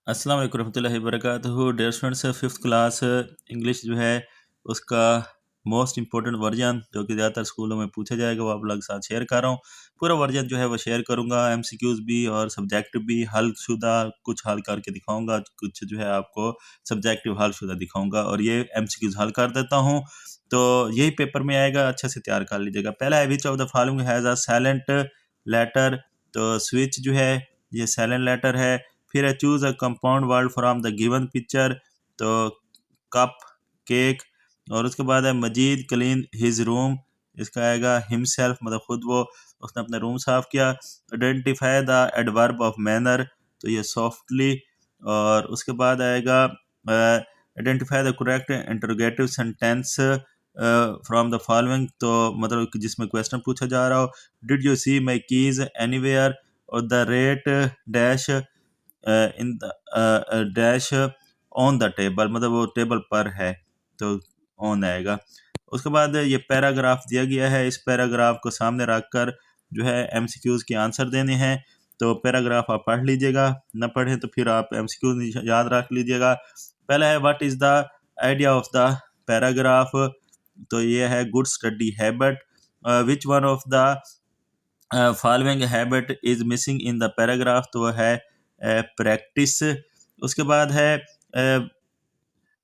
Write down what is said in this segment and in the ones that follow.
अस्सलाम वालेकुम रहमतुल्लाहि वबरकातुहू। Dear students, fifth class English जो है उसका मोस्ट इंपॉर्टेंट वर्जन जो कि ज़्यादातर स्कूलों में पूछा जाएगा वो आप लोग के साथ शेयर कर रहा हूँ। पूरा वर्जन जो है वो शेयर करूँगा, एमसीक्यूज़ भी और सब्जेक्टिव भी हलशुदा कुछ हल करके दिखाऊँगा, कुछ जो है आपको सब्जेक्टिव हलशुदा दिखाऊँगा और ये एमसीक्यूज़ हल कर देता हूँ। तो यही पेपर में आएगा, अच्छे से तैयार कर लीजिएगा। पहला है which of the following has a silent letter. तो स्विच जो है ये साइलेंट लेटर है। फिर है choose a compound word from the given picture. तो कप, केक। और उसके बाद है मजीद क्लीन हिज रूम। इसका आएगा हिमसेल्फ, मतलब खुद वो उसने अपना रूम साफ किया। Identify the adverb of manner. तो ये सॉफ्टली। और उसके बाद आएगा identify the correct interrogative sentence from the following. तो मतलब कि जिसमें क्वेश्चन पूछा जा रहा हो, did you see my keys anywhere. और the rat dash in the dash on the table, मतलब वो टेबल पर है तो ऑन आएगा। उसके बाद ये पैराग्राफ दिया गया है, इस पैराग्राफ को सामने रखकर जो है एमसीक्यूज के आंसर देने हैं। तो पैराग्राफ आप पढ़ लीजिएगा, न पढ़ें तो फिर आप एमसीक्यूज याद रख लीजिएगा। पहला है what is the idea of the paragraph. तो ये है good study habit. Which one of the following habit is missing in the paragraph. तो वो है प्रैक्टिस। उसके बाद है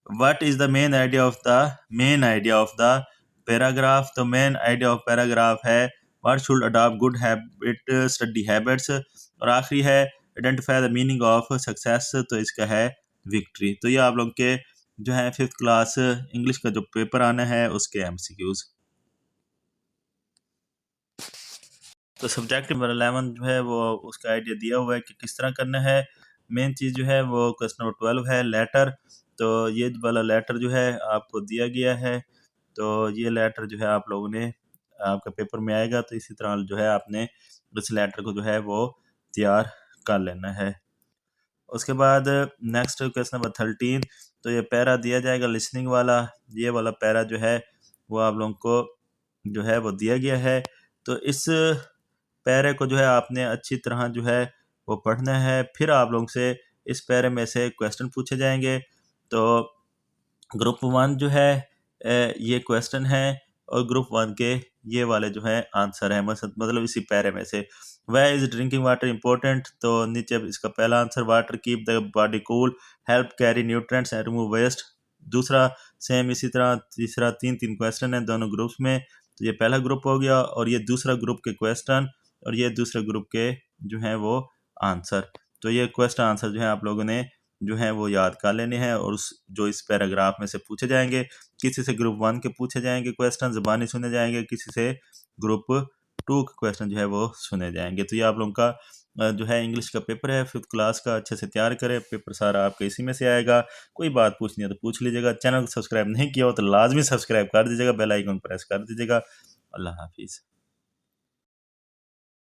what is the main idea of the paragraph. तो मेन आइडिया ऑफ पैराग्राफ है what should adopt good habit study habits. और आखिरी है identify the meaning of success. तो इसका है विक्ट्री। तो ये आप लोग के जो है फिफ्थ क्लास इंग्लिश का जो पेपर आना है उसके एमसीक्यूज। तो सब्जेक्ट नंबर 11 जो है वो उसका आइडिया दिया हुआ है कि किस तरह करना है। मेन चीज़ जो है वो क्वेश्चन नंबर 12 है लेटर। तो ये वाला लेटर जो है आपको दिया गया है। तो ये लेटर जो है आप लोगों ने आपका पेपर में आएगा, तो इसी तरह जो है आपने इस लेटर को जो है वो तैयार कर लेना है। उसके बाद नेक्स्ट क्वेश्चन नंबर 13। तो ये पैरा दिया जाएगा लिसनिंग वाला। ये वाला पैरा जो है वो आप लोगों को जो है वो दिया गया है। तो इस पैरे को जो है आपने अच्छी तरह जो है वो पढ़ना है। फिर आप लोगों से इस पैरे में से क्वेश्चन पूछे जाएंगे। तो ग्रुप 1 जो है ये क्वेश्चन है और ग्रुप 1 के ये वाले जो है आंसर है, मतलब इसी पैरे में से। वह इज ड्रिंकिंग वाटर इंपॉर्टेंट। तो नीचे इसका पहला answer water keep the body cool, help carry nutrients and remove waste. दूसरा सेम इसी तरह। तीसरा, तीन तीन क्वेश्चन है दोनों ग्रुप्स में। तो ये पहला ग्रुप हो गया और ये दूसरा ग्रुप के क्वेश्चन और ये दूसरे ग्रुप के जो है वो आंसर। तो ये क्वेश्चन आंसर जो है आप लोगों ने जो है वो याद कर लेने हैं और उस जो इस पैराग्राफ में से पूछे जाएंगे। किसी से ग्रुप 1 के पूछे जाएंगे क्वेश्चन, ज़बानी सुने जाएंगे। किसी से ग्रुप 2 के क्वेश्चन जो है वो सुने जाएंगे। तो ये आप लोगों का जो है इंग्लिश का पेपर है फिफ्थ क्लास का। अच्छे से तैयार करें, पेपर सारा आपका इसी में से आएगा। कोई बात पूछनी है तो पूछ लीजिएगा। चैनल को सब्सक्राइब नहीं किया हो तो लाजमी सब्सक्राइब कर दीजिएगा, बेल आइकन प्रेस कर दीजिएगा। अल्लाह हाफिज़।